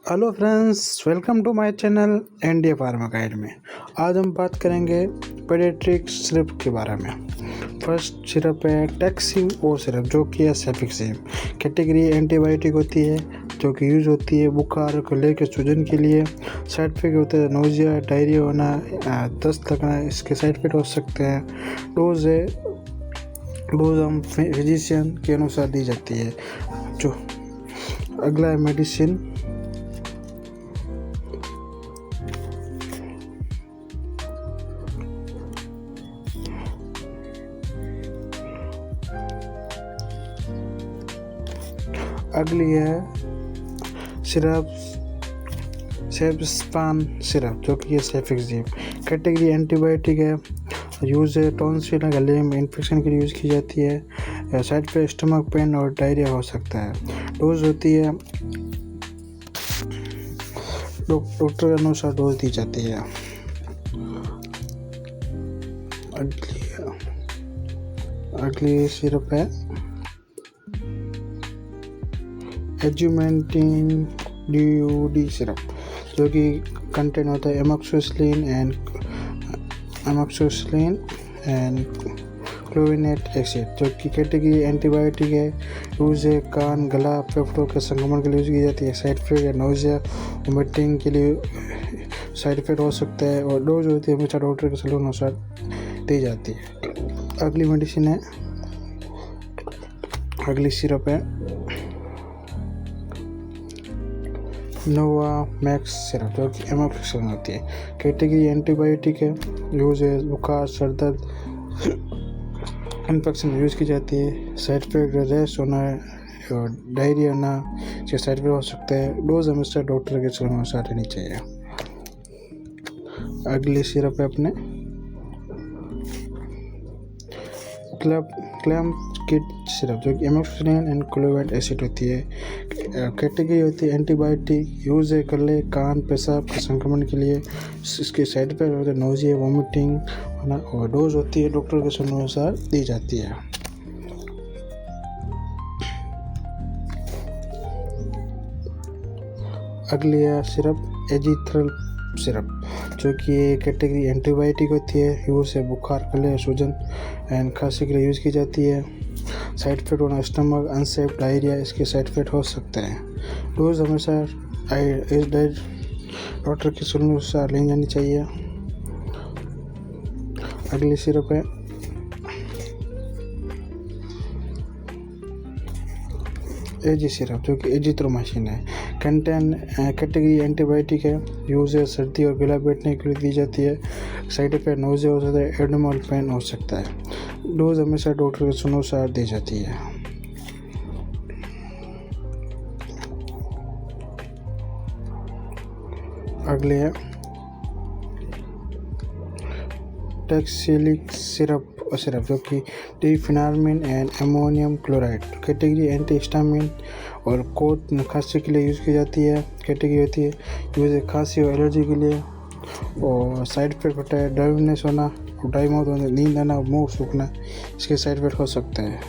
Hello friends, welcome to my channel NDA pharma guide में। आज हम बात करेंगे पेडियाट्रिक सिरप के बारे में। फर्स्ट सिरप है टैक्सिम ओ सिरप, जो कि है सेफिक्सिम। कैटेगरी एंटीबायोटिक होती है, जो कि यूज़ होती है बुखार को लेकर सूजन के लिए। साइड इफेक्ट होते हैं नोजिया, डायरिया होना, दस्त लगना, इसके साइड इफेक्ट हो सकते हैं। डोज हम फिजिशियन के अनुसार दी जाती है। जो अगला है मेडिसिन। अगली है सिरप सेफ्स्पान सिरप, जो कि है सेफिक्सिम। कैटेगरी एंटीबायोटिक है, यूज़ है टॉन्सिल गले में इन्फेक्शन के लिए यूज़ की जाती है। साइड पे स्टमक पेन और डायरिया हो सकता है। डोज होती है डॉक्टर के अनुसार डोज दी जाती है। अगली सिरप है एजुमेंटिन डी सिरप, जो कि कंटेन होता है एमोक्सिसिलिन एंड क्लोविनेट एसिड, जो कि कैटेगरी एंटीबायोटिक है। यूज़ है कान, गला, फेफड़ों के संक्रमण के लिए यूज़ की जाती है। साइड इफेक्ट है नोजिया, वोमिटिंग के लिए साइड इफेक्ट हो सकता है। और डोज होती है हमेशा डॉक्टर के सलाह अनुसार दी जाती है। अगली सिरप है नोवा मैक्स सिरप, जो कि एमोक्सिसिलिन होती है। कैटेगरी एंटीबायोटिक है, यूज़ है बुखार, सर दर्द, इन्फेक्शन में यूज़ की जाती है। साइड इफेक्ट रैश होना और डायरिया होना, इसके साइड इफेक्ट हो सकता है। डोज हमेशा डॉक्टर के सलाह अनुसार लेनी चाहिए। अगली सिरप है अपने क्लैम किट सिरप, जो कि एमोक्सिसिलिन एंड क्लोविनेट एसिड होती है। कैटेगरी होती है एंटीबायोटिक, यूज़ है गले, कान, पेशाब के संक्रमण के लिए। इसके साइड इफेक्ट होते हैं नोजिया, वोमिटिंग होना। और डोज होती है डॉक्टर के सलाह अनुसार दी जाती है। अगली है सिरप एजिथ्रल सिरप, जो कि कैटेगरी एंटीबायोटिक होती है। यूज़ है बुखार, गले, सूजन एंड खांसी के लिए यूज़ की जाती है। साइड इफेक्ट होना स्टमक, अनसेफ, डायरिया, इसके साइड इफेक्ट हो सकते हैं। डोज हमेशा डॉक्टर की सलाह अनुसार लेनी जानी चाहिए। अगली सिरप है एजी सिरप, जो कि एजिथ्रोमाइसिन है। कैटेगरी एंटीबायोटिक है, यूज़ है सर्दी और गला बैठने के लिए दी जाती है। साइड इफेक्ट नोजिया हो सकता है, एब्डोमिनल पेन हो सकता है। डोज हमेशा डॉक्टर के सलाह अनुसार दी जाती है। अगले है टैक्सिलिक सिरप, जो कि डिफेनार्मिन and ammonium chloride. Category antihistamine और कोट खांसी के लिए यूज़ की जाती है। कैटेगरी होती है यूज़ है खांसी और एलर्जी के लिए। और साइड इफेक्ट होता है ड्राइनेस होना, ड्राई माउथ होना, नींद आना, मुंह सूखना, इसके साइड इफेक्ट हो सकते हैं।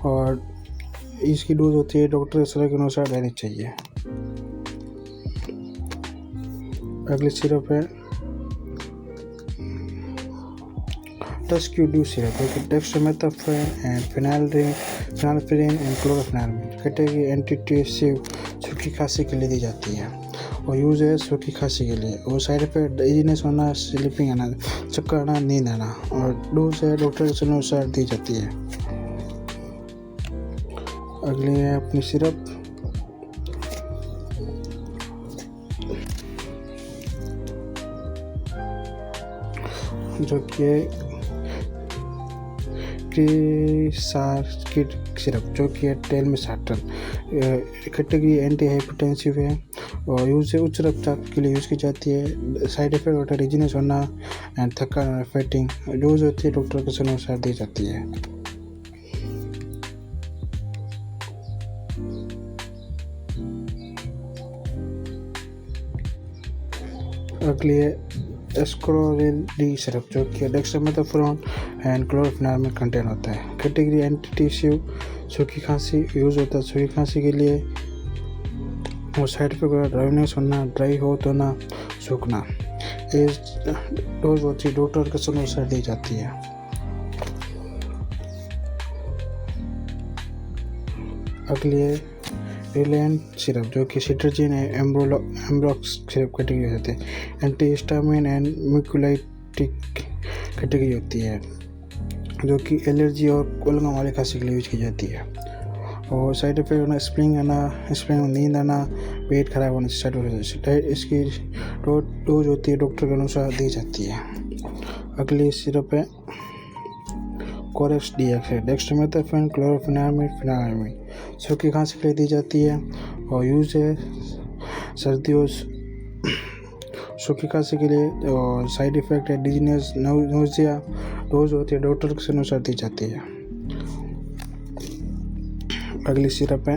और इसकी डोज होती है डॉक्टर के सलाह के अनुसार लेनी चाहिए। अगली सिरप है टस्क्यूडी सिरप, जो कि dexamethasone and phenylephrine and chlorpheniramine. Category antitussive, सूखी खांसी के लिए दी जाती है। और यूज़ है सूखी खांसी के लिए। और साइड इफेक्ट इजीनेस होना, स्लीपिंग आना, चक्कर आना, नींद आना। और डोज है डॉक्टर के सलाह अनुसार दी जाती है। अगली है अपनी सिरप जो कि क्रिसार्किड सिरप, जो कि है टेलमिसार्टन। कैटेगरी एंटी हाइपरटेंसिव है और यूज़ है उच्च रक्तचाप के लिए यूज़ की जाती है। साइड इफेक्ट होता है डिजीनेस होना एंड थकान, फेटिंग। डोज होती है डॉक्टर के सलाह अनुसार दी जाती है। अगली है एस्क्रोविल डी सिरप, जो कि डेक्सामेथासोन एंड क्लोरोफेनार्मिन कंटेन होता है। कैटेगरी एंटीट्यूसिव, सूखी खांसी यूज़ होता है सूखी खांसी के लिए। और साइड इफेक्ट ड्राइनेस होना, ड्राई हो तो ना सूखना। ये डोज होती है डॉक्टर के अनुसार दी जाती है। अगली है रिलैंट सिरप जो कि सिट्रजिन एम्ब्रोक्स सिरप कैटेगरी होते हैं। Anti histamine and mucolytic category होती है जो कि एलर्जी और कोलगम वाली खांसी के लिए यूज की जाती है। और साइड इफेक्ट होना स्प्रिंग नींद आना, पेट खराब होने से साइड इसकी डोज होती है डॉक्टर के अनुसार दी जाती है। अगली सिरप है कोरेक्स डीएक्स है डेक्स्ट्रोमेथासोन क्लोरोफेनामिड फेनामिड सूखी खांसी के लिए दी जाती है और यूज है सर्दियों सूखी खांसी के लिए। और साइड इफेक्ट है डिजीनेस नोजिया, डोज होती है डॉक्टर के अनुसार दी जाती है। अगली सिरप है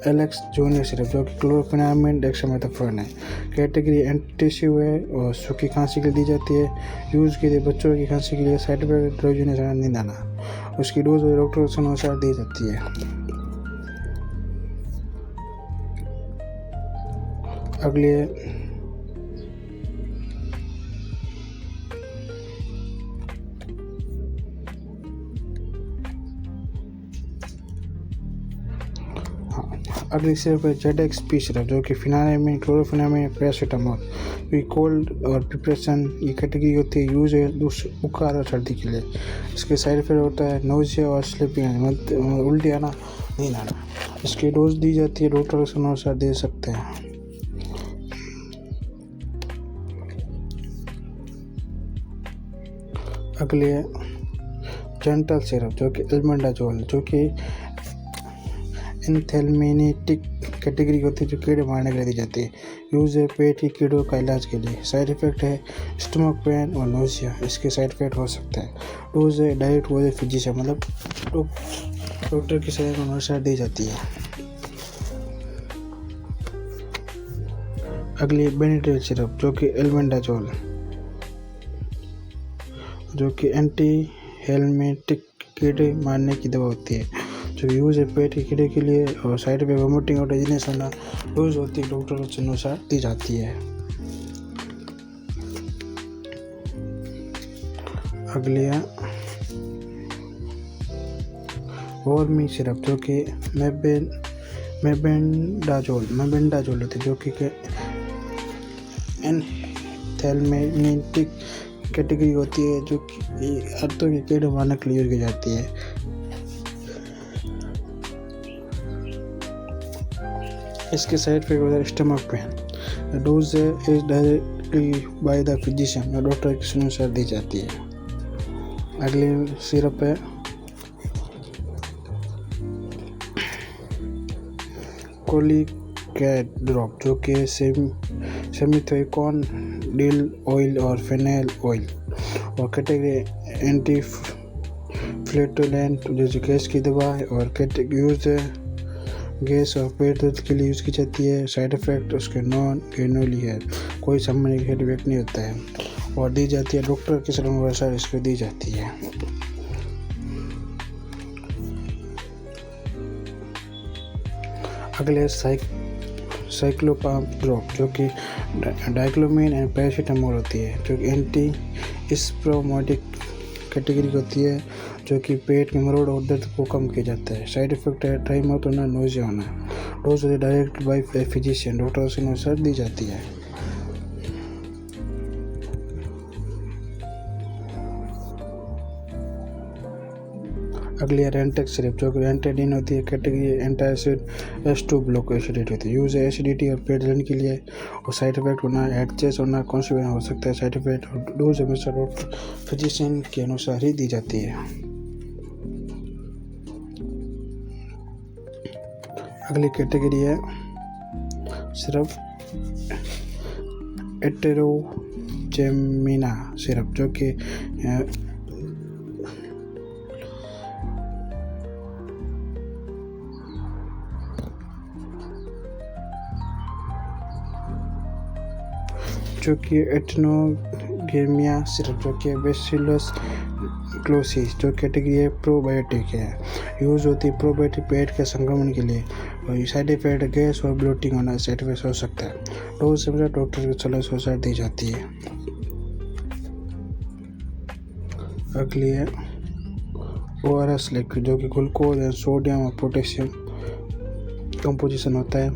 एलेक्स जूनियर सिरप जो कि क्लोरोफेनामिड डेक्सामेथासोन है कैटेगरी एंटीसिव है और सूखी खांसी के लिए दी जाती है। यूज़ के लिए बच्चों की खांसी के लिए साइड इफेक्ट ड्राइनेस नींद आना, उसकी डोज डॉक्टर के अनुसार दी जाती है। अगली है अगली सिरप है ZXP सिरप जो कि फिनामिन क्लोरोफेनामिन पैरासीटामोल भी कोल्ड और प्रिपरेशन ये कैटेगरी होती है। यूज है बुखार और सर्दी के लिए। इसके साइड इफेक्ट होता है नोजिया और स्लीपिंग उल्टी आना, नींद आना। इसकी डोज दी जाती है डॉक्टर के अनुसार दे सकते हैं। अगली है जेंटल सिरप जो कि एल्बेंडाजोल जो कि एंथेल्मिनेटिक कैटेगरी होती है जो कीड़े मारने के लिए दी जाती है। यूज़ है पेट के कीड़ों का इलाज के लिए। साइड इफेक्ट है स्टमक पेन और नोजिया, इसके साइड इफेक्ट हो सकता है। डोज है डायरेक्ट वो फिजिशियन मतलब डॉक्टर की सलाह के अनुसार दी जाती है। अगली बेनिड्रिल सिरप जो कि एल्बेंडाजोल जो कि एंटी हेलमेटिक कीड़े मारने की दवा होती है जो यूज़ है पेट के कीड़े के लिए। और साइड पे वोमिटिंग और डिजीनेस होना, डोज होती है डॉक्टर के अनुसार दी जाती है। अगली है वॉर्मी सिरप जो कि मेबेंडाजोल होती है जो कि एंथेल्मिनेटिक कैटेगरी होती है जो कि हाथों के कीड़े मारने के लिए यूज की जाती है। इसके साइड इफेक्ट होता है stomach pain. Dose is directly by the physician और डॉक्टर के अनुसार दी जाती है। अगली सिरप है कोलिकैट ड्रॉप जो कि सेमिथोइकॉन डील ऑयल और फेनेल ऑयल और कैटेगरी एंटी फ्लेटुलेंट जो गैस की दवा है और यूज गैस और पेट दर्द के लिए यूज़ की जाती है। साइड इफेक्ट उसके नॉन गेनोली है, कोई सामान्य साइड इफेक्ट नहीं होता है और दी जाती है डॉक्टर की सलाह के अनुसार इसको दी जाती है। अगले साइक्लोपाम ड्रॉप जो कि डाइक्लोमिन एंड पैरासीटामोल होती है जो कि एंटी स्प्रोमोटिक कैटेगरी होती है जो कि पेट के मरोड़ और दर्द को कम किया जाता है। साइड इफेक्ट है ड्राई माउथ होना, नोजिया होना। Dose direct by physician doctor के अनुसार दी जाती है। अगली है रेंटेक्स सिरप जो कि रेंटेडिन होती है category antacid H2 block acidity होती है। यूज है एसिडिटी और पेट जलन के लिए और साइड इफेक्ट होना, हेड चेस्ट होना, कॉन्स्टिपेशन हो सकता है। साइड इफेक्ट और डोज हमेशा डॉक्टर फिजिशियन के अनुसार ही दी जाती है। अगली कैटेगरी है सिरप एटेरोजेमिना सिरप जो कि एटेनोगेमिया सिरप जो कि बैसिलस क्लोसिस जो कैटेगरी है प्रोबायोटिक है। यूज़ होती है प्रोबायोटिक पेट के संक्रमण के लिए। और साइड इफेक्ट गैस और ब्लोटिंग होना साइड इफेक्ट हो सकता है। डोज से डॉक्टर की सलाह अनुसार दी जाती है। अगली है ORS लिक्विड जो कि ग्लूकोज एंड सोडियम और पोटेशियम कंपोजिशन होता है।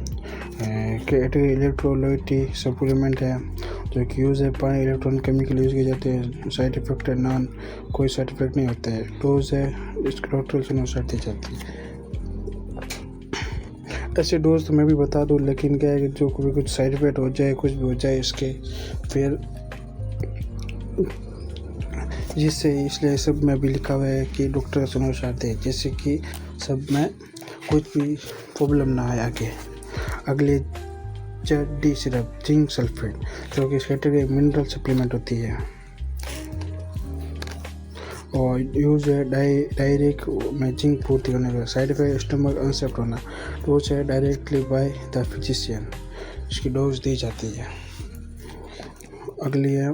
कैटेगरी इलेक्ट्रोलाइटी सप्लीमेंट है जो कि यूज़ है पानी इलेक्ट्रॉन केमिकल यूज़ किए जाते हैं। साइड इफेक्ट है नॉन, कोई साइड इफेक्ट नहीं होता है। डोज है इसके डॉक्टर से अनुसार दी जाती है। ऐसे डोज तो मैं भी बता दूँ, लेकिन क्या है कि जो कभी कुछ साइड इफेक्ट हो जाए, कुछ भी हो जाए इसके फिर जिससे इसलिए सब में भी लिखा हुआ है कि डॉक्टर से अनुसार दे, जिससे कि सब में कुछ भी प्रॉब्लम ना आए आगे। अगले डी सिरप जिंक सल्फेट जो कि इस कैटेगरी मिनरल सप्लीमेंट होती है और यूज़ है डायरेक्ट में जिंक पूर्ति करने का। साइड इफेक्ट स्टमक अनसेप्ट होना। डोज है डायरेक्टली बाय द फिजिशियन, इसकी डोज दी जाती है। अगली है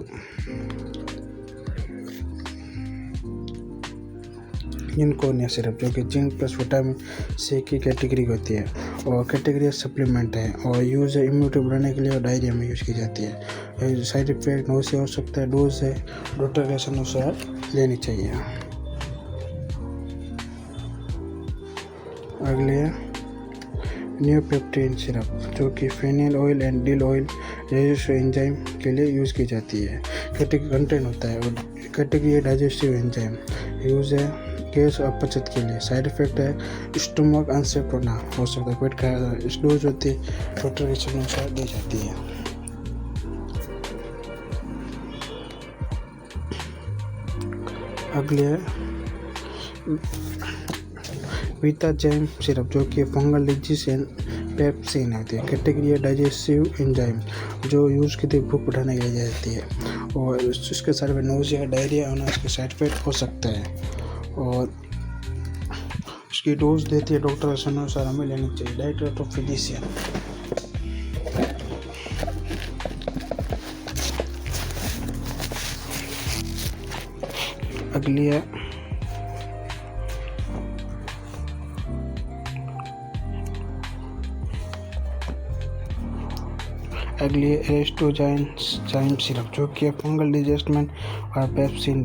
जिंकोनिया सिरप जो कि जिंक प्लस विटामिन सी की कैटेगरी होती है और कैटेगरी सप्लीमेंट है और यूज़ है इम्यूनिटी बढ़ाने के लिए और डायरिया में यूज़ की जाती है। साइड इफेक्ट नोसिया हो सकता है। डोज है डॉक्टर के अनुसार लेनी चाहिए। अगले है न्यूपेप्टाइड सिरप जो कि fennel oil and dill oil digestive enzyme के लिए यूज़ की जाती है। कैटेगरी कंटेंट होता है और कैटेगरी है डाइजेस्टिव एंजाइम। यूज़ है गैस और अपचत के लिए। साइड इफेक्ट है स्टमक अनसेप्ट होना हो सकता है, पेट खाया। इस डोज होती है डॉक्टर के अनुसार दी जाती है। अगले है विटाजैम सिरप जो कि फंगल डिजीज एंड पेप्सिन होती है। कैटेगरी है डाइजेस्टिव एंजाइम जो यूज़ की भूख बढ़ाने के लिए जाती है और इसके साइड में नोजिया डायरिया होना इसके साइड इफेक्ट हो सकता है और इसकी डोज देती है डॉक्टर के अनुसार हमें लेनी चाहिए। Diet of physician. अगली है एरेस्टोजाइन सिरप जो कि फंगल डिजेस्टमेंट और पेप्सिन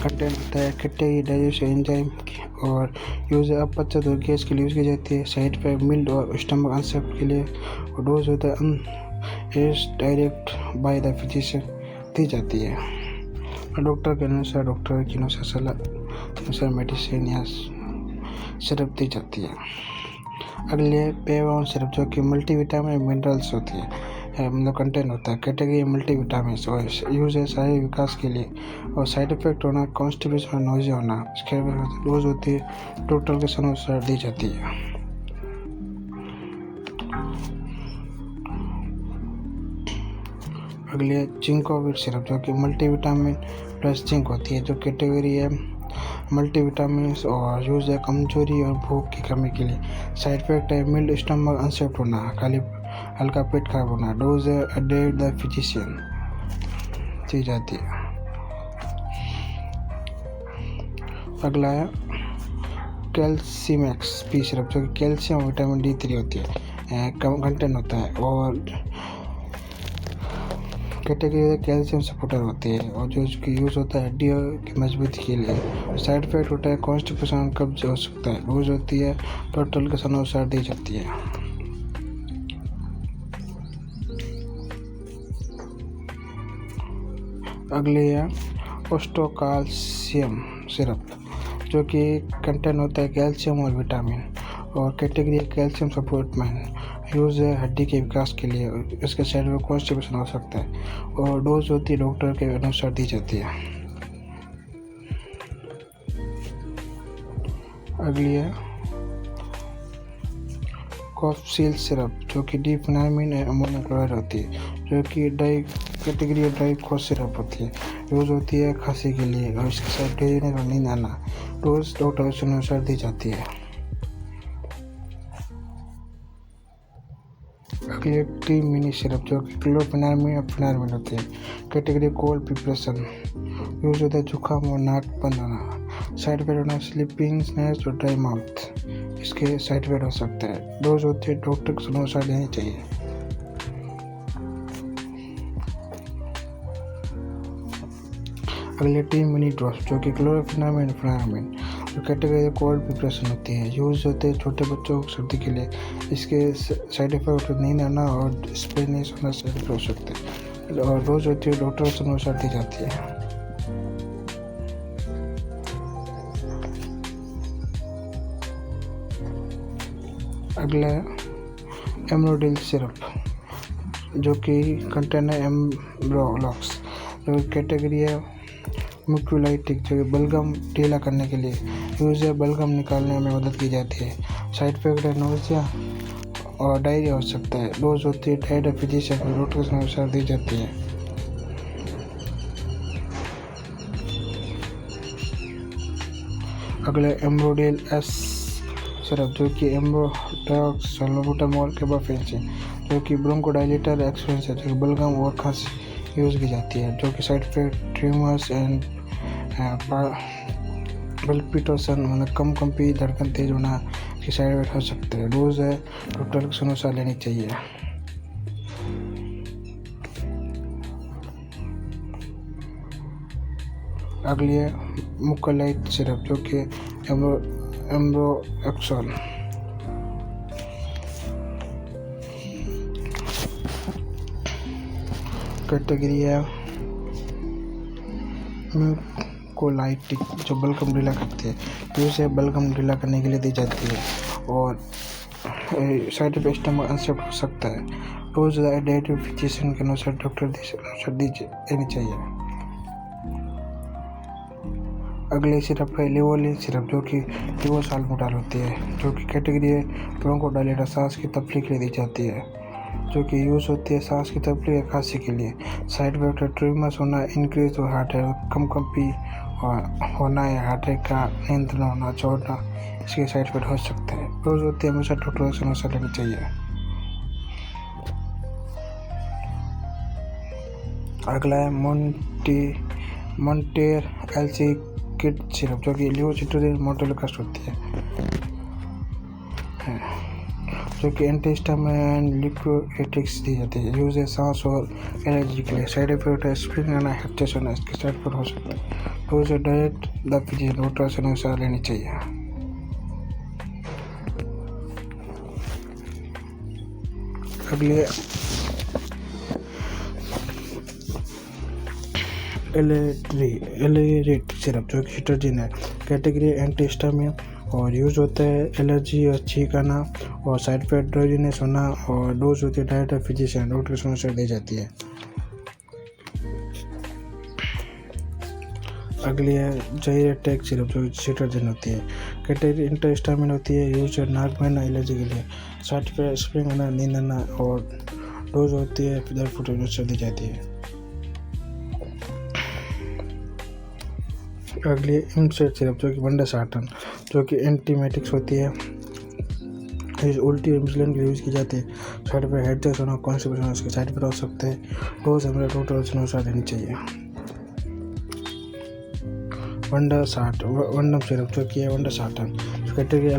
कंटेंट होता है। कैटेगरी डाइजेस्टिव एंजाइम और यूज़ है अपचत और गैस के लिए यूज़ की जाती है। साइड इफेक्ट मिल्ड और स्टमक अनसेप्ट के लिए और डोज होता है डायरेक्ट बाय द फिजिशियन दी जाती है और डॉक्टर के अनुसार डॉक्टर की अनुसार सलाह मेडिसिन या सिरप दी जाती है। अगले पेवाउन सिरप जो कि मल्टीविटामिन मिनरल्स होती है मतलब कंटेंट होता है। कैटेगरी मल्टीविटामिन और यूज़ है शारीरिक विकास के लिए और साइड इफेक्ट होना कॉन्स्टिपेशन और नोजिया होना। इसके डोज होती है डॉक्टर के अनुसार दी जाती है। अगले जिंकोविट सिरप जो कि मल्टीविटामिन प्लस जिंक होती है जो कैटेगरी है मल्टीविटामिन और यूज़ है कमजोरी और भूख की कमी के लिए। साइड इफेक्ट है मिल्ड स्टमक अनसेप्ट होना, खाली हल्का पेट खराब होना। डोज है एडेड द फिजिशियन दी जाती है। अगला है कैल्सीमैक्स पी सिरप जो कि कैल्शियम विटामिन D3 होती है कंटेंट होता है और कैटेगरी कैल्शियम सपोर्टर होती है और जो इसकी यूज़ होता है हड्डियों की मजबूती के लिए। साइड इफेक्ट होता है कॉन्स्टिपेशन कब्ज हो सकता है। डोज होती है डॉक्टर के अनुसार दी जाती है। अगली है ओस्टोकाल्शियम सिरप जो कि कंटेंट होता है कैल्शियम और विटामिन और कैटेगरी कैल्शियम सप्लीमेंट। यूज़ है हड्डी के विकास के लिए। इसके साइड में कॉन्स्टिपेशन हो सकता है और डोज होती है डॉक्टर के अनुसार दी जाती है। अगली है कॉफसील सिरप जो कि डिफेनामिन अमोनियम क्लोराइड होती है जो कि कैटेगरी ड्राई कॉफ सिरप होती है। यूज़ होती है खांसी के लिए और इसके साथ डेजने और नींद आना। डोज डॉक्टर के अनुसार दी जाती है। अगली मिनी सिरप जो कि क्लोफेनामिन और फेनामिन होती है। कैटेगरी कोल्ड प्रिपरेशन यूज होता है जुकाम और नाक बंद होना। साइड इफेक्ट होना स्लीपिंग, स्नेस और ड्राई माउथ, इसके साइड इफेक्ट हो सकते हैं। डोज होती है डॉक्टर की अनुसार लेनी चाहिए। अगले 3 मिनी ड्रॉप्स जो कि क्लोरोफेनामिन जो कैटेगरी कोल्ड प्रिपरेशन होती है, यूज होते हैं छोटे बच्चों को सर्दी के लिए। इसके साइड इफेक्ट नींद आना और स्पेनिश होना साइड इफेक्ट हो सकते हैं और रोज होती है डॉक्टर के अनुसार दी जाती है। अगला एम्ब्रोडिल सिरप जो कि कंटेन है एम्ब्रोलॉक्स, जो कैटेगरी है म्यूकोलाइटिक, जो बलगम ढीला करने के लिए यूज है, बलगम निकालने में मदद की जाती है। साइड इफेक्ट है नोजिया और डायरिया हो सकता है। डोज होती है डाइट फिजिशियन डॉक्टर के अनुसार दी जाती है। अगले एम्ब्रोडिल एस सिरप जो कि एम्ब्रोडॉक्स सल्बुटामोल के बफेंस है, जो कि ब्रोंकोडाइलेटर एक्सपेंस है, जो कि बलगम और खांसी यूज की जाती है। जो कि side effect tumours and palpitation मतलब कंपी धड़कन तेज होना के साइड इफेक्ट हो सकते हैं। डोज है डॉक्टर के अनुसार लेनी चाहिए। अगली है मुकोलाइट सिरप जो कि एम्ब्रोक्सोल, कैटेगरी है म्यूकोलाइटिक, जो बलगम ढीला करती है। यूज है बलगम ढीला करने के लिए दी जाती है और साइड इफेक्ट स्टमक अनसेप्ट हो सकता है। डोज डाइट फिजिशियन के अनुसार डॉक्टर देनी चाहिए। अगले सिरप है लिवोलिन सिरप जो कि लिवोसाल्बुटाल होती है, जो कि कैटेगरी है ब्रोंकोडाइलेटर, सांस की तकलीफ के लिए दी जाती है। जो कि यूज़ होती है सांस की तकलीफ या खांसी के लिए। साइड इफेक्ट ट्यूमर्स होना, इंक्रीज हार्ट रेट, कंपी होना या हार्ट रेट का नियंत्रण होना, छोड़ना, इसके साइड इफेक्ट हो सकते हैं। डोज होती है हमेशा डॉक्टर से अनुसार लेनी चाहिए। अगला है मोंटेर एलसी किड सिरप जो कि लिवोसिट्रोजिन मोनोलॉक्स होती है, जो कि एंटीहिस्टामिन लिक्विडेटिक्स दी जाती है। यूज है सांस और एलर्जी के लिए। साइड इफेक्ट है स्प्रिंग आना, हेक्टेस होना, इसके साइड इफेक्ट हो सकता है। डोज है डाइट द फिजिशियन डॉक्टर से अनुसार लेनी चाहिए। अगले एलेरेट सिरप जो कि सिट्रोजिन है, कैटेगरी एंटीहिस्टामिन और यूज होता है एलर्जी और छींक आना और साइड इफेक्ट ड्राउजीनेस होना और डोज होती है डाइट ऑफ फिजिशियन डॉक्टर की अनुसार दी जाती है। अगली है जाइरेटेक सिरप जो सिट्रोजिन होती है, कैटेगरी एंटीहिस्टामिन होती है, यूज नाक में एलर्जी के लिए। साइड इफेक्ट स्प्रिंग आना, नींद आना और डोज होती है डॉक्टर की अनुसार दी जाती है। अगली इमसेट सिरप जो कि वंडासाटन, जो कि एंटीमेटिक्स होती है, उल्टी इंसुलिन के यूज़ की जाती है। साइड इफेक्ट हेडेक होना, कॉन्स्टिपेशन होना, इसके साइड इफेक्ट हो सकते हैं। डोज हमें डॉक्टर के अनुसार देनी चाहिए। वंडम सिरप जो कि है वंडासाटन, कैटेगरी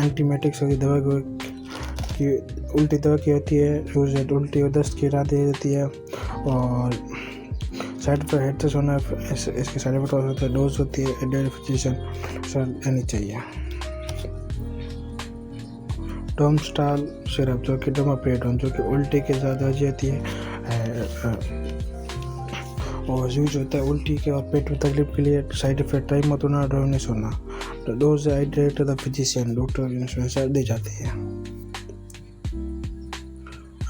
एंटीमेटिक्स होती है, दवा की उल्टी दवा की होती है। यूज है उल्टी और दस्त की राहत दी जाती है और साइड इफेक्ट हेडेक होना, इसके साइड इफेक्ट हो सकते हैं। डोज होती है डाइट फिजिशियन लेनी चाहिए। डोमस्टाल सिरप जो कि डोमापेडोन, जो कि उल्टी के साथ दवाई जाती है और यूज होता है उल्टी के और पेट में तकलीफ के लिए। साइड इफेक्ट टाइम मत होना, ड्राउनेस होना। Dose diet the physician doctor की अनुसार दी जाती है।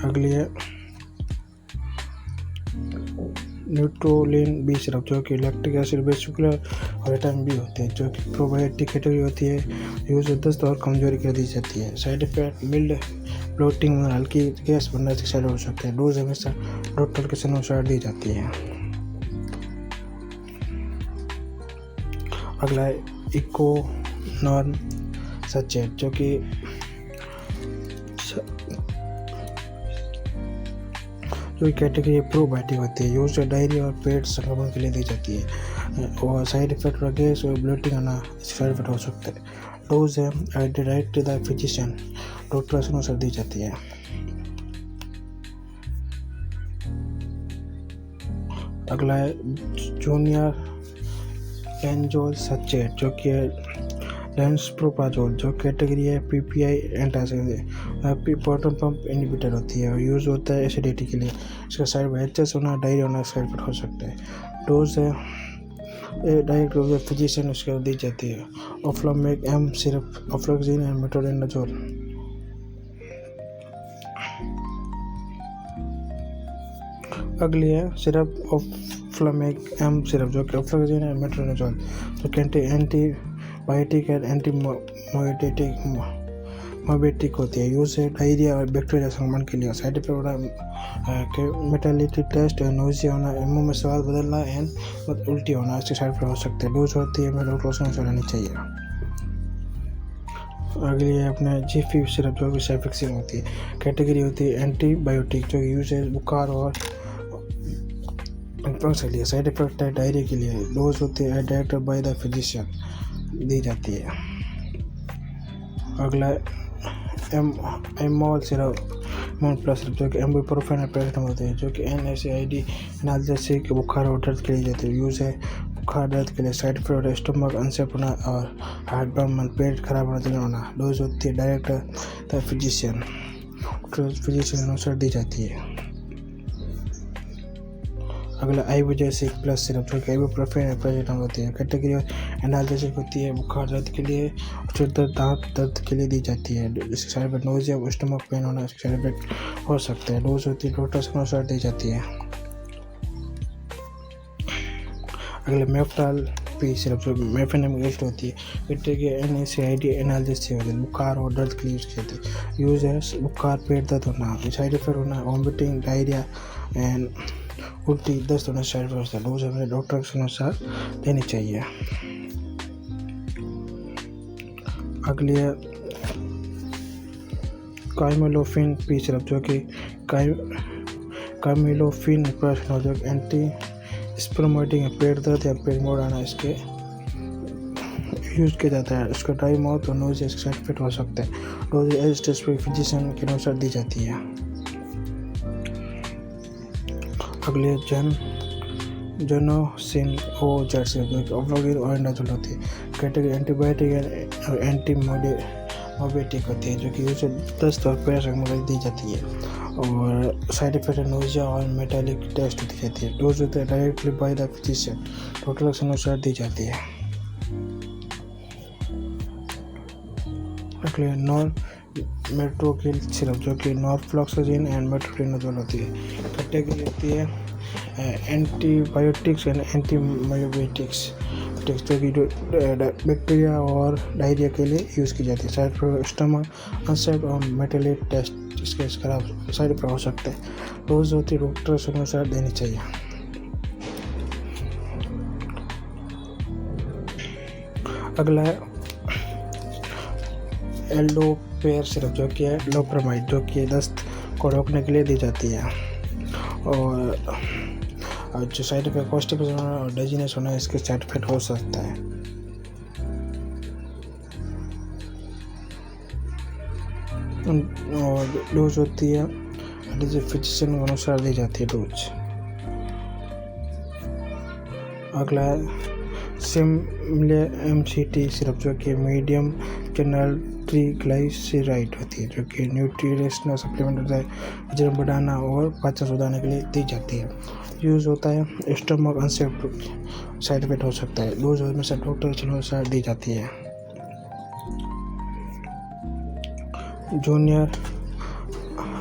अगली है न्यूट्रोलिन बी सिरप, जो कि लैक्टिक एसिड वेसिकुलर और विटामिन बी होते हैं, जो कि प्रोबायोटिक कैटेगरी होती है। यूज दस्त और कमजोरी के लिए दी जाती है। साइड इफेक्ट मिल्ड ब्लोटिंग, हल्की गैस बनने से साइड हो सकते हैं। डोज हमेशा डॉक्टर के अनुसार दी जाती है। अगला है इकोनॉर्म सचेट, जो कि कैटेगरी प्रोबायोटिक होती है। यूज डायरिया और पेट संक्रमण के लिए दी जाती है। और साइड इफ़ेक्ट और गैस और ब्लोटिंग आना इसके साइड इफ़ेक्ट हो सकते हैं। डोज है direct to the physician, doctor से अनुसार दी जाती है। अगला है जूनियर एंजोल सचेट, जो कि लेंसप्रोपाजोल, जो कैटेगरी है PPI antacid proton pump inhibitor होती है और यूज़ होता है एसिडिटी के लिए। इसका साइड एचएस होना, डायरिया होना साइड इफेक्ट हो सकता है। डोज है डायरेक्ट फिजिशियन उसके दी जाती है। ऑफ्लामेक एम सिरप, ऑफ्लोक्सिन एंड मेट्रोनिडाजोल। अगली है सिरप ऑफ्लामेक एम सिरप, जो कि ऑफ्लोक्सिन एंड मेट्रोनिडाजोल, जो कि एंटीबायोटिक एंड एंटीमोबेटिक होती है। यूज़ है डायरिया और बैक्टीरिया संक्रमण के लिए। साइड इफेक्ट होना मेटालिटी टेस्ट, नोजिया होना, मुंह में स्वाद बदलना एंड उल्टी होना, इसके साइड इफेक्ट हो सकते हैं। डोज होती है में डॉक्टर से लेनी चाहिए। अगली है अपने जीफी सिरप, जो कि सेफिक्सिन होती है। कैटेगरी होती है एंटीबायोटिक, जो यूज़ है बुखार और के लिए। साइड इफेक्ट है डायरिया के लिए। डोज होती है डायरेक्ट बाय द फिजिशियन दी जाती है। अगला एमोल सिरप प्लस सिरप, जो कि एम्बुप्रोफेन और पैरासिटामोल होते हैं, जो कि NSAID एनाल्जेसिक बुखार और दर्द के लिए जाते हैं। यूज़ है बुखार दर्द के लिए। साइड इफेक्ट है स्टमक अनसेफ होना और हार्ट बर्न, पेट खराब होना, जलन होना। डोज होती है डायरेक्ट द फिजिशियन अनुसार दी जाती है। अगला आइबुजेसिक प्लस सिरप, जो कि आइबुप्रोफेन और पैरासिटामोल होती है। कैटेगरी एनाल्जेसिक होती है बुखार दर्द के लिए, सिर दर्द दांत दर्द के लिए दी जाती है। इसके साइड इफेक्ट नोजिया और स्टमक पेन होना, इसके साइड इफेक्ट हो सकते हैं। डोज होती है डॉक्टर के अनुसार दी जाती है। अगला मेफ्टाल पी सिरप, जो मेफेनेमिक एसिड होती है। कैटेगरी NSAID एनाल्जेसिक होती है, बुखार और दर्द के लिए यूज़ करते हैं। यूज़ है बुखार पेट दर्द होना, साइड इफेक्ट होना वॉमिटिंग, डायरिया एंड उल्टी, दस्त होना साइड इफेक्ट होता है। डोज हमें डॉक्टर के अनुसार देनी चाहिए। अगली है काइमेलोफिन पी सिरप, जो कि काइमेलोफिन जो एंटी स्पर्मेटिक पेट दर्द या पेट मोड़ आना इसके यूज़ किया जाता है। इसका ड्राई माउथ और नोज इसके साइड इफेक्ट हो सकते हैं। डोज एज स्पेसिफिक फिजिशियन के अनुसार दी जाती है। अगले जेनोसिन ओ जेड सिरप, जो कि ऑफ्लोक्सिन और एंडाजोल होती है। कैटेगरी एंटीबायोटिक और एंटीमोबेटिक होती है, जो कि यूज दस्त और पैरासिटामोल दी जाती है। और साइड इफेक्ट नोजिया और मेटालिक टेस्ट दी जाती है। डोज होता है directly by the physician, doctor के अनुसार दी जाती है। अगले नॉन मेट्रोकिल सिरप, जो कि नॉरफ्लॉक्सासिन एंड मेट्रोनिडाजोल होती है। कैटेगरी होती है एंटीबायोटिक्स एंड एंटीमायोटिक्स, जो कि बैक्टीरिया और डायरिया के लिए यूज़ की जाती है। साइड इफेक्ट स्टमक अनसेफ और मेटालिक टेस्ट इसके खराब साइड इफेक्ट हो सकते हैं। डोज होती है डॉक्टर के अनुसार देनी चाहिए। अगला है एल्डोपेर सिरप, जो कि है लोप्रामाइड, जो कि दस्त को रोकने के लिए दी जाती है। और जो साइड इफेक्ट कॉन्स्टिपेशन और डिजीनेस होना, इसके साइड इफेक्ट हो सकता है। और डोज होती है फिजिशियन के अनुसार दी जाती है डोज। अगला है सिमले MCT सिरप, जो कि मीडियम चैनल ट्राइग्लिसराइड होती है, जो कि न्यूट्रिशनल सप्लीमेंट होता है, वजन बढ़ाना और पाचन सुधारने के लिए दी जाती है। यूज़ होता है स्टमक अनसेफ, साइड इफेक्ट हो सकता है। डोज हमेशा डॉक्टर के अनुसार दी जाती है। जूनियर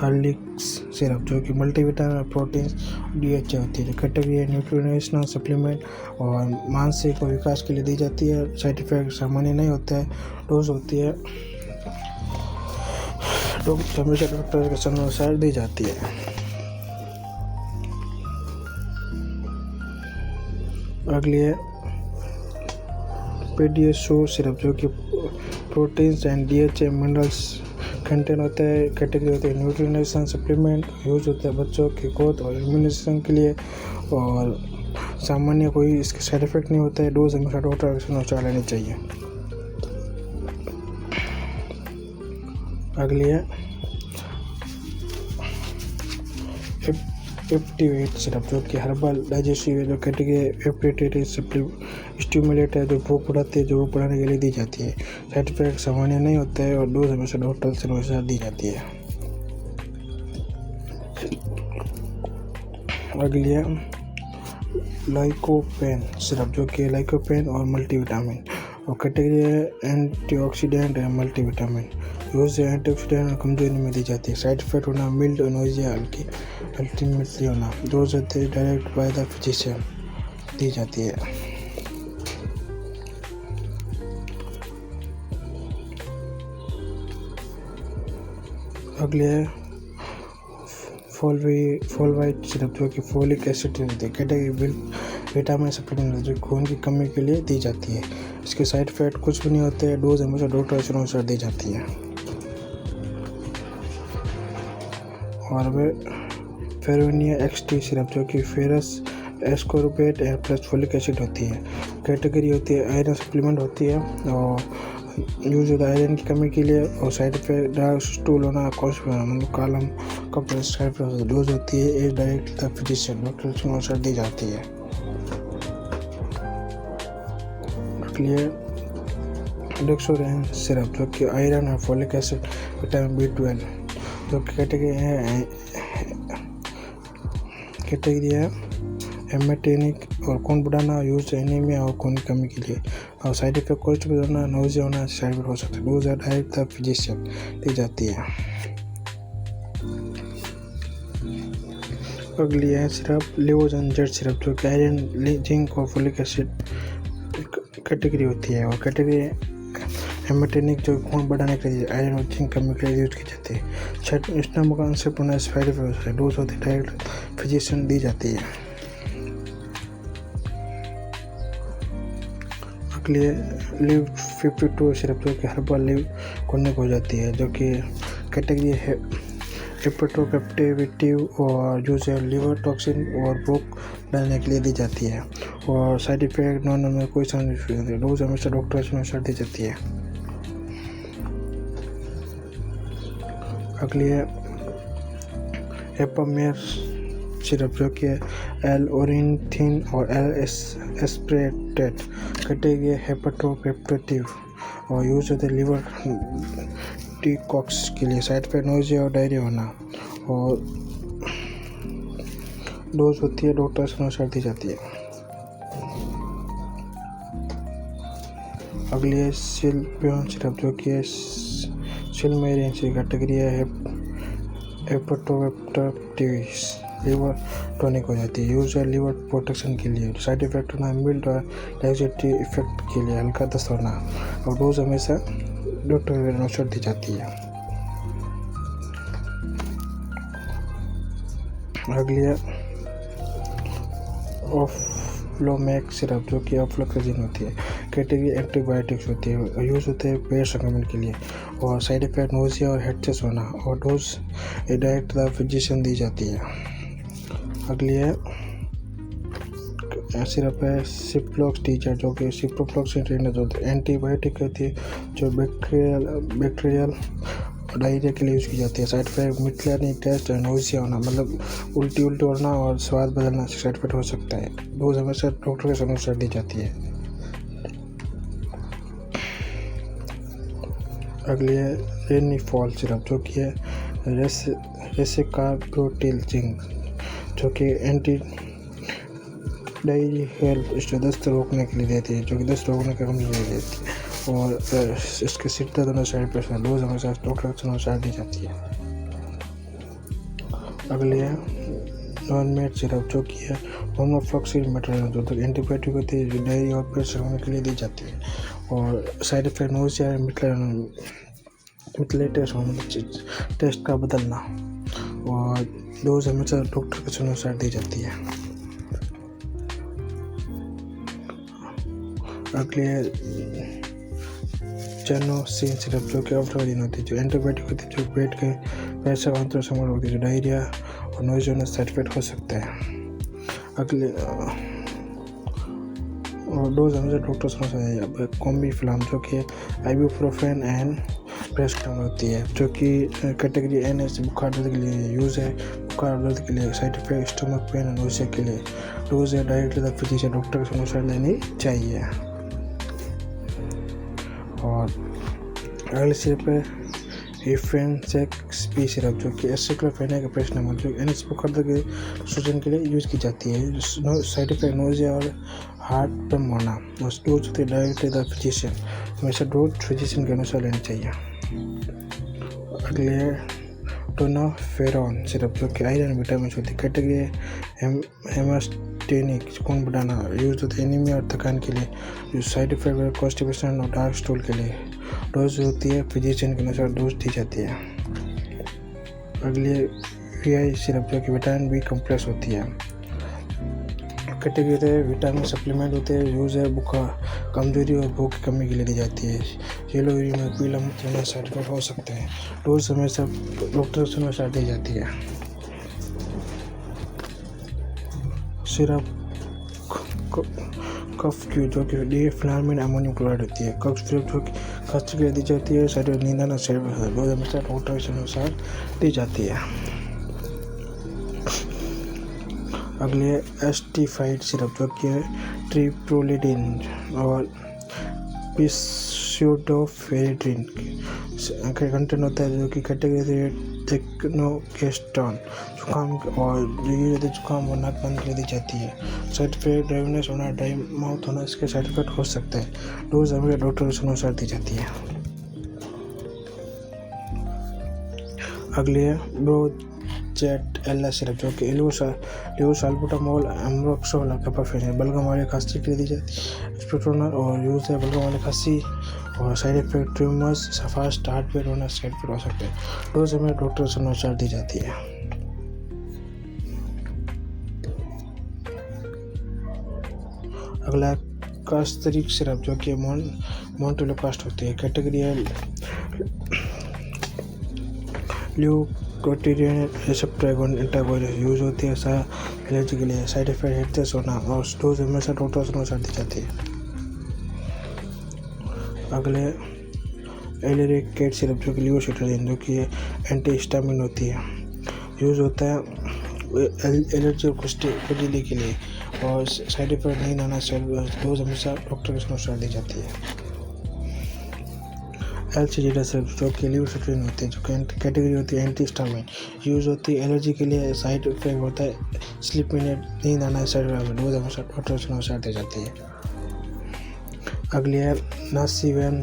हॉर्लिक्स सिरप, जो कि मल्टीविटामिन और प्रोटीन DHA होती है। कैटेगरी है न्यूट्रिशनल सप्लीमेंट और मानसिक और विकास के लिए दी जाती है। साइड इफेक्ट सामान्य नहीं होता है। डोज होती है हमेशा डॉक्टर के अनुसार दी जाती है। अगली है पेडियाश्योर सिरप, जो कि proteins and DHA minerals contain होता है। कैटेगरी होती है न्यूट्रिशन सप्लीमेंट, यूज होता है बच्चों की ग्रोथ और इम्यूनाइजेशन के लिए। और सामान्य कोई इसके साइड इफेक्ट नहीं होता है। डोज हमेशा डॉक्टर के अनुसार लेनी चाहिए। अगली है एप्टिवेट सिरप, जो कि हर्बल डाइजेस्टिव है, जो कैटेगरी एप्टिवेट स्टिमुलेट है, जो भूख बढ़ाती है, जो भूख बढ़ाने के लिए दी जाती है। साइड इफेक्ट सामान्य नहीं होता है और डोज हमेशा डॉक्टर से अनुसार दी जाती है। अगली है लाइकोपेन सिरप, जो कि लाइकोपेन और मल्टीविटामिन और कैटेगरी है एंटीऑक्सीडेंट है, मल्टीविटामिन यूज एंटीऑक्सीडेंट और कमजोरी में दी जाती है। साइड इफेक्ट होना मिल्ड नोजिया हल्की अल्टीमेटली होना। डोज होते हैं डायरेक्ट बाय द फिजिशियन दी जाती है। अगले है फोलवाइट सिरप, जो कि फोलिक एसिड होती है, कैटेगरी विटामिन सप्लीमेंट जो खून की कमी के लिए दी जाती है। इसके साइड इफेक्ट कुछ भी नहीं होते हैं। डोज हमेशा डॉक्टर के अनुसार दी जाती है। और वे फेरोनिया एक्सटी सिरप, जो कि फेरस एस्कोर्बेट प्लस फोलिक एसिड होती है, कैटेगरी होती है आयरन सप्लीमेंट होती है और यूज होता है आयरन की कमी के लिए। और साइड इफेक्ट डार्क स्टूल होना, मतलब कालम का साइड इफेक्ट। डोज होती है ए डायरेक्ट द फिजिशियन डॉक्टर के अनुसार दी जाती है। इसलिए डेक्सोरेन सिरप, जो कि आयरन और फोलिक एसिड विटामिन B12, जो कैटेगरी है हेमेटेनिक और खून बढ़ाना, यूज एनीमिया और खून की कमी के लिए। और साइड इफेक्ट कुछ भी होना, नोजिया होना साइड इफेक्ट हो सकता है। डोज डायरेक्ट द फिजिशियन दी जाती है। अगली है सिरप लेवोजेंजेट सिरप, जो कि आयरन जिंक और फोलिक एसिड कैटेगरी होती है और कैटेगरी हेमेटेनिक जो खून बढ़ाने के लिए आयरन और जिंक कमी के लिए यूज की जाती है। स्टमक कांसेप्ट होना साइड इफेक्ट है। डोज होती है डायरेक्ट फिजिशियन दी जाती है। अगली लिव 52 सिरप, जो कि हर्बल लिव कोनिक हो जाती है, जो कि कैटेगरी है हेपेटोपेप्टिव और यूज लिवर टॉक्सिन और भूख डालने के लिए दी जाती है। और साइड इफेक्ट नॉन में कोई साइड इफेक्ट नहीं। डोज हमेशा डॉक्टर के अनुसार दी जाती है। अगली है एपामेर सिरप, जो कि एल ओरिनथिन और एल एस्प्रेटेट, कैटेगरी हेपेटोपेप्टिव और यूज होते हैं लिवर डिटॉक्स के लिए। साइड इफेक्ट नोजिया और डायरिया होना और डोज होती है डॉक्टर के अनुसार दी जाती है। अगली है सिल्पियन सिरप, जो कि सिल्मेरिन से कैटेगरी है हेपेटोपेप्टिव्स लिवर टॉनिक हो जाती है, यूज है लिवर प्रोटेक्शन के लिए। साइड इफेक्ट होना मिल्ड और लैक्सेटिव इफेक्ट के लिए, हल्का दस्त होना और डोज हमेशा डॉक्टर के अनुसार दी जाती है। अगली है ऑफ्लोमैक सिरप, जो कि ऑफ्लोक्सिन होती है, कैटेगरी एंटीबायोटिक्स होती है, यूज होते हैं पेट संक्रमण के लिए। और साइड इफेक्ट नोजिया और हेडसेस होना और डोज डायरेक्ट द फिजिशियन दी जाती है। अगली है सिरप है सिप्रोफ्लॉक्स टीचर, जो कि सिप्रोफ्लॉक्सिन एंटीबायोटिक होती है, जो बैक्टीरियल डायरिया के लिए यूज़ की जाती है। साइड इफेक्ट मिथलानी टेस्ट और नोजिया होना, मतलब उल्टी होना और स्वाद बदलना से साइड इफेक्ट हो सकता है। डोज हमेशा डॉक्टर के अनुसार दी जाती है। अगली है रेनिफॉल सिरप, जो कि है रेसिकार्ब्यूटिल जिंक, जो कि एंटी डायरियल दस्त रोकने के लिए देती है, जो कि दस्त रोकने का कमजोरी देती है। और इसके सिर दर्द होना साइड इफेक्ट है। डोज हमेशा डॉक्टर के अनुसार दी जाती है। अगली है नॉनमेट सिरप, जो कि है होमोफ्लॉक्सिन मटेरियल, जो तक एंटीबायोटिक होती है, जो डायरिया और पेट संक्रमण के लिए दी जाती है। और साइड इफेक्ट नोजिया मिथलेटेस टेस्ट का बदलना और डोज हमेशा डॉक्टर के अनुसार दी जाती है। अगली है चेनोसिन सिरप, जो कि ऑफ्लोक्सिन होती है, जो एंटीबायोटिक होती है, जो पेट के पेशाब अंतर संबंध होती है, जो डायरिया और नोजिया साइड इफेक्ट हो सकता है। अगले और डोज हमेशा डॉक्टर से बताइए। कॉम्बी फिल्म जो कि आइबुप्रोफेन एंड पैरासीटामोल होती है, जो कि कैटेगरी एन से बुखार दर्द के लिए यूज़ है। बुखार दर्द के लिए साइड इफेक्ट स्टमक पेन और नोज़िया के लिए डोज है डायरेक्टली द फिजिशियन डॉक्टर के अनुसार लेनी चाहिए। और अगले सिरप है इफेंसेक्स पी सिरप, जो कि एसिक्लोफेनेक पैरासीटामोल जो एनएस बुखार दर्द के सूजन के लिए यूज़ की जाती है। साइड इफेक्ट नोज़िया और हार्ट पम्प होना। डोज होती है डायरेक्टली द फिजिशियन, हमेशा डोज फिजिशियन के अनुसार लेनी चाहिए। अगले टोनाफेरॉन सिरप, जो कि आयरन विटामिन होती है। कैटेगरी हेमास्टेनिक खून बढ़ाना, यूज होती है एनीमिया और थकान के लिए। जो साइड इफेक्ट कॉन्स्टिपेशन और डार्क स्टूल के लिए। डोज होती है फिजिशियन के अनुसार डोज दी जाती है। अगले वी सिरप, जो कि विटामिन बी कम्प्लेक्स होती है। कैटेगरी होते हैं विटामिन सप्लीमेंट होते हैं, यूज़ है बुखार कमजोरी और भूख की कमी के लिए दी जाती है। येलो यूरिन में पीला मूत्र साइड इफेक्ट हो सकते हैं। डोज हमेशा डॉक्टर से अनुसार दी जाती है। सिरप कफ की, जो कि डिफ्लामिन अमोनियम क्लोराइड होती है। कफ सिरप जो कि खांसी के लिए दी जाती है। साइड नींद आना सिरप डोज हमेशा डॉक्टर के अनुसार दी जाती है। अगले एस्टिफाइड सिरप, जो कि ट्रिप्रोलिडिन और पिस्यूडोफेरेड्रिन का कंटेंट होता है, जो कि कैटेगरी टेक्नोकेस्टोन जुकाम और जुकाम और नाक बंद के लिए दी जाती है। साइड इफेक्ट ड्राइवनेस होना, ड्राई माउथ होना, इसके साइड इफेक्ट हो सकते हैं। डोज हमेशा डॉक्टर के अनुसार दी जाती है। अगले ब्रोचेट एल सिरप, जो कि लेवोसाल्बुटामोल एम्ब्रोक्सोल कैपाफेन है। बलगम वाले खांसी के लिए दी जाती है। स्पेट्रोनर और यूज है बलगम वाले खांसी और side effect tremors fast heart beat होना साइड इफेक्ट हो सकते हैं। डोज हमें डॉक्टर से अनुसार दी जाती है। अगला कास्टरिक सिरप, जो कि मोन्टेलोकास्ट होती है। कैटेगरी है ल्यूकोट्रिएन रिसेप्टर एंटागोनिस्ट, यूज होती है एलर्जी के लिए। साइड इफेक्ट हेडनेस होना और डोज हमेशा डॉक्टर से अनुसार दी जाती है। अगले एलरिकेट सिरप, जो कि लिवोसिट्राजिन, जो कि एंटी हिस्टामिन होती है। यूज होता है एलर्जी और खुजली के लिए और साइड इफेक्ट नहीं आना डोज हमेशा डॉक्टर के अनुसार दी जाती है। एलसीजीडा सिरप, जो कि लिवोसिट्राजिन होती है, जो कैटेगरी होती है एंटी हिस्टामिन, यूज होती है एलर्जी के लिए। साइड इफेक्ट होता है स्लीप मिनट नींद आना साइड डोज हमेशा डॉक्टर के अनुसार दी जाती है। अगली है नासिवेन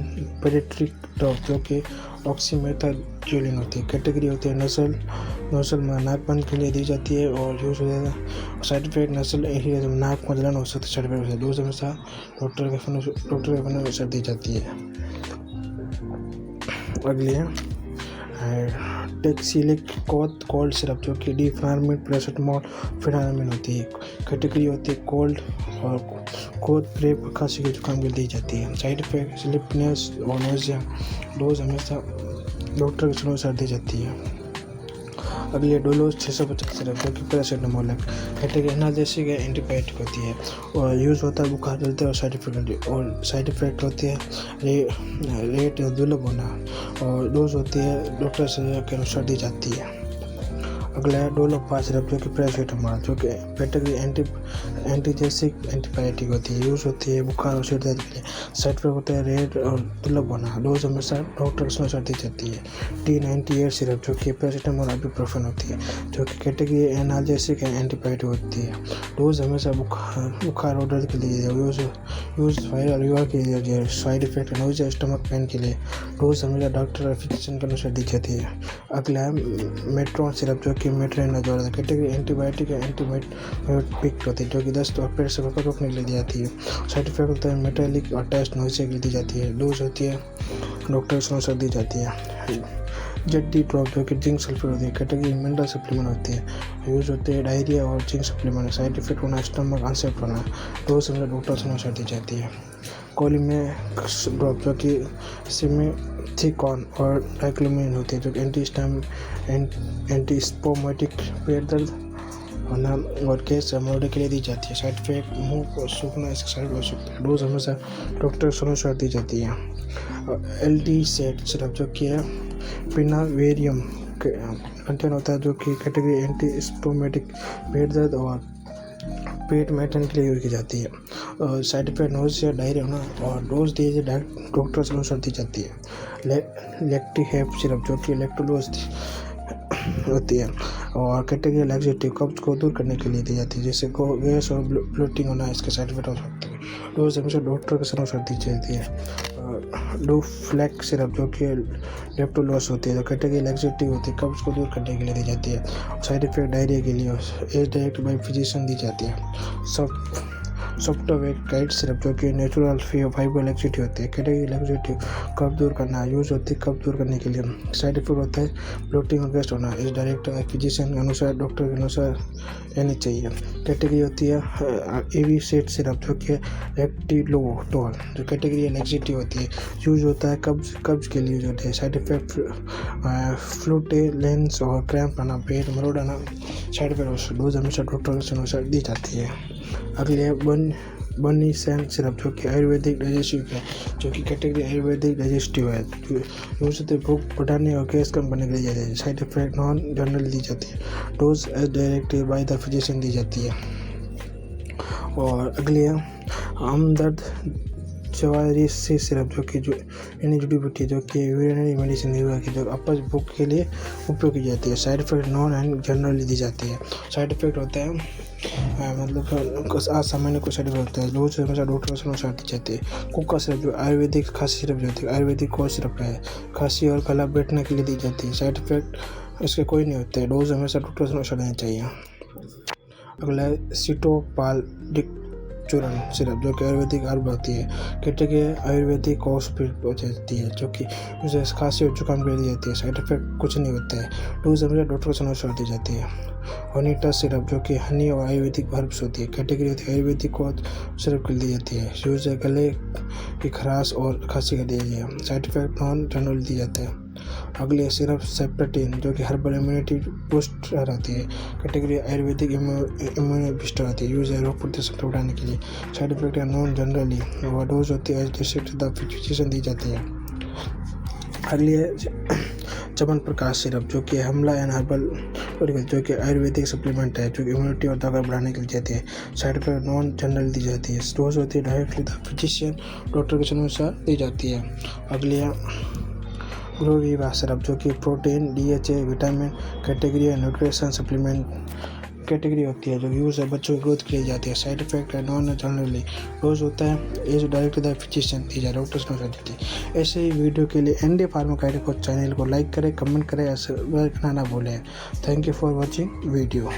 पेडिट्रिक ड्रॉप, जो कि ऑक्सीमेथाजोलिन होती है। कैटेगरी होती है नसल में नाकबंद के लिए दी जाती है और यूज होता है। साइड इफेक्ट नसल नाक में जलन हो सकती है। साइड इफेक्ट डोज हमेशा डॉक्टर के अनुसार दी जाती है। अगली है टेक्सिलिक कोल्ड सिरप, जो कि डिफ्लामिन पैरासीटामोल फेनामिन होती है। कैटेगरी होती है कोल्ड और कोल्ड प्रेप खांसी के जुकाम के लिए दी जाती है। साइड इफेक्ट स्लिपनेस और नोज़िया। डोज हमेशा डॉक्टर के अनुसार दी जाती है। अगली डोलोज 650 सिरप, जो कि पैरासीटामोल है। कैटेगरी एनाल्जेसिक एंटीबायोटिक होती है और यूज़ होता है बुखार जलते और साइड इफेक्ट होती है रेट दुर्लभ होना और डोज होती है डॉक्टर से के अनुसार दी जाती है। अगला है डोलोपा सिरप, जो कि पैरासीटामोल, जो कि कैटेगरी एंटीजेसिक एंटीबायोटिक होती है। यूज़ होती है बुखार और सिर दर्द के लिए। साइड इफेक्ट होता है रेड और दुर्लभ होना। डोज हमेशा डॉक्टर के अनुसार दी जाती है। T98 सिरप, जो कि पैरासीटामोल आइबुप्रोफेन होती है, जो कि कैटेगरी एनाल्जेसिक एंटीबायोटिक होती है। डोज हमेशा बुखार और दर्द के लिए। यूज वायरल लीवर के लिए। Side effect nausea stomach pain के लिए। डोज हमेशा डॉक्टर और फिजिशियन के अनुसार दी जाती है। अगला है मेट्रोन सिरप, जो कि मेट्रोनिडाज़ोल है। कैटेगरी एंटीबायोटिक या एंटीबायोटिक होती है, जो कि दस्त और पेट से बुखार रोकने के लिए दी जाती है। साइड इफेक्ट होता है मेटालिक और टेस्ट नोज़िया के लिए दी जाती है। डोज होती है डॉक्टर के अनुसार दी जाती है। जेडी ड्रॉप, जो कि जिंक सल्फेट होती है। कैटेगरी मिनरल सप्लीमेंट होती है। यूज होते हैं डायरिया और जिंक सप्लीमेंट। साइड इफेक्ट होना स्टमक अनसेट होना। डोज हमें डॉक्टर से अनुसार दी जाती है। कोलिमेक्स ड्रॉप, जो कि सिमेथिकॉन और डाइक्लोमिन होती है, जो कि एंटीस्पोमेटिक पेट दर्द वरना और केस मोड़ने के लिए दी जाती है। साइड इफेक्ट मुंह को सूखना, इसके साइड हो सकता है। डोज हमेशा डॉक्टर के अनुसार दी जाती है। LD सेट सिरप जो कि है पिनावेरियम कंटेन होता है, जो कि कैटेगरी एंटी स्टोमेटिक, पेट दर्द और पेट मेंटेन के लिए यूज की जाती है। साइड इफेक्ट नोज़िया, डायरिया होना और डोज दिए डॉक्टर से अनुसार दी जाती है। लैक्टिहेप सिरप जो कि लैक्टोलोज होती है और कैटेगरी लैक्सेटिव, कब्ज को दूर करने के लिए दी जाती है, जिससे को गैस और ब्लोटिंग होना इसके साइड इफेक्ट हो सकते हैं। डोज हमेशा डॉक्टर के अनुसार दी जाती है। डोफ्लेक्स सिरप जो कि लेप्टोलोस होती है, जो कैटेगरी लैक्सेटिव होती है, कब्ज को दूर करने के लिए दी जाती है। साइड इफेक्ट डायरिया के लिए एज डायरेक्ट बाई फिजिशियन दी जाती है। सॉफ्टवेयर गाइड सिरप जो कि नेचुरल फाइबर लैक्सेटिव होती है, कैटेगरी लैक्सेटिव, कब्ज दूर करना यूज होती है, कब्ज दूर करने के लिए। साइड इफेक्ट होता है ब्लोटिंग और गैस होना, इस डायरेक्ट फिजिशियन के अनुसार, डॉक्टर के अनुसार लेनी चाहिए। कैटेगरी होती है AV सेट सिरप जो कि लैक्टिलोटोल, जो कैटेगरी लैक्सेटिव होती है, यूज होता है कब्ज के लिए यूज होता है। साइड इफेक्ट फ्लूटेलेंस और क्रैम्प आना, पेट मरोड़ना साइड इफेक्ट। डोज हमेशा डॉक्टर के अनुसार दी जाती है। अगले बनी सैन सिरप जो कि आयुर्वेदिक डाइजेस्टिव है, जो कि कैटेगरी आयुर्वेदिक डाइजेस्टिव है, यूज होते भूख बढ़ाने और गैस कम करने के लिए जाती है। साइड इफेक्ट नॉन जनरल दी जाती है। Dose as directed by the physician दी जाती है। और अगले हमदर्द जवारिसी सिरप जो कि जड़ी बूटी जो कि यूरिनरी मेडिसिन की, जो अपच भूख के लिए उपयोग की जाती है। Side effect none and generally दी जाती है। साइड इफेक्ट होता है मतलब असामान्य को साइड इफेक्ट होता है। डोज हमेशा डॉक्टर के अनुसार दी जाती है। कुक्का सिरप जो आयुर्वेदिक खांसी सिरप जो होती है, आयुर्वेदिक कोर्स सिरप है, खांसी और गला बैठने के लिए दी जाती है। साइड इफेक्ट इसके कोई नहीं होते। डोज हमेशा डॉक्टर के अनुसार देना चाहिए। अगला है सीटोपाल्डिक चूर्ण सिरप जो कि आयुर्वेदिक हर्ब होती है, कैटेगरी आयुर्वेदिक कॉस्पिट होती है, जो कि उसे खांसी और जुकाम के लिए दी जाती है। साइड इफेक्ट कुछ नहीं होता है। डोज हमेशा डॉक्टर के अनुसार दी जाती है। होनीटा सिरप जो कि हनी और आयुर्वेदिक हर्ब्स होती है, कैटेगरी होती है आयुर्वेदिक को सिरप के लिए दी जाती है, यूज गले की खराश और खांसी के लिए। साइड इफेक्ट नॉन जनरल दी जाता है। अगले सिरप सेप्टेटिन जो कि हर्बल इम्यूनिटी बूस्टर रहती है, कैटेगरी आयुर्वेदिक इम्यून बूस्टर रहती है, यूज है रोग प्रतिरोधक बढ़ाने के लिए। साइड इफेक्ट है नॉन जनरली और डोज होती है फिजिशियन दी जाती है। अगली है चमन प्रकाश सिरप जो कि हमला एंड हर्बल जो कि आयुर्वेदिक सप्लीमेंट है, जो कि इम्यूनिटी और ताकत बढ़ाने के लिए जाती है। साइड इफेक्ट नॉन जनरल दी जाती है। डोज होती है डायरेक्टली द फिजिशियन, डॉक्टर के अनुसार दी जाती है। अगली है ग्लोविवा सिरप जो कि प्रोटीन, DHA, विटामिन, कैटेगरी है न्यूट्रिशन सप्लीमेंट कैटेगरी होती है, जो यूज़ है बच्चों की ग्रोथ के लिए जाती है। साइड इफेक्ट है नॉन जनरली। डोज होता है एज डायरेक्ट द फिजिशियन दी जाए, डॉक्टर्स को देती है। ऐसे ही वीडियो के लिए ND फार्मा गाइड को चैनल को लाइक करें, कमेंट करें, सब्सक्राइब करना ना भूलें। Thank you for watching video.